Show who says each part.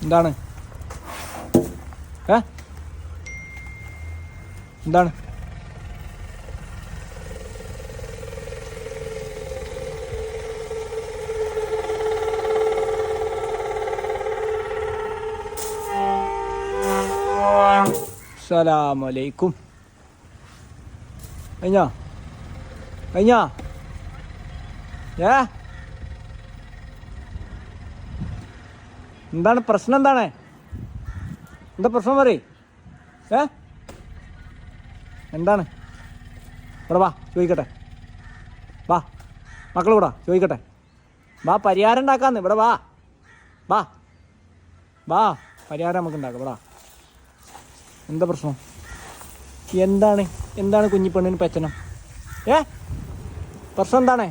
Speaker 1: എന്താണ്? എന്താണ്? അസ്സലാമലൈക്കും. കഴിഞ്ഞോ? എന്താണ് പ്രശ്നം? എന്താ പ്രശ്നം പറയ്. എന്താണ്? ഇവിടെ വാ, ചോദിക്കട്ടെ. വാ, മക്കൾ കൂടാ, ചോദിക്കട്ടെ. വാ, പരിഹാരം ഉണ്ടാക്കാന്ന്. ഇവിടെ വാ വാ വാ പരിഹാരം നമുക്ക് ഉണ്ടാക്കാം. ഇവിടെ എന്താ പ്രശ്നം? എന്താണ് കുഞ്ഞിപ്പെണ്ണിന് പറ്റണം? പ്രശ്നം എന്താണ്?